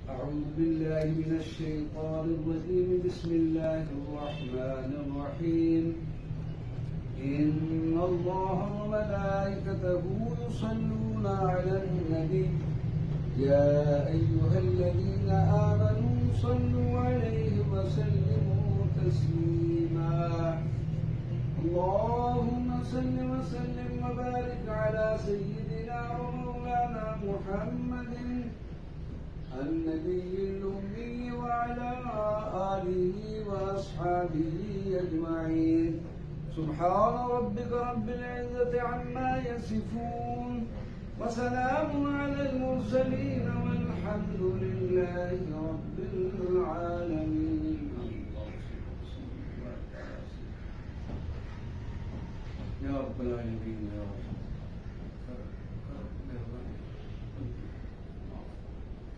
أعوذ بالله من الشيطان الرجيم. بسم الله الرحمن الرحيم. إن الله وملائكته يصلون على النبي يا أيها الذين آمنوا صلوا عليه وسلموا تسليما. اللهم صل وسلم وبارك على سيدنا ومولانا محمد النبي الأمي وعلى آله وأصحابه أجمعين. سبحان ربك رب العزة عما يصفون وسلام على المرسلين والحمد لله رب العالمين.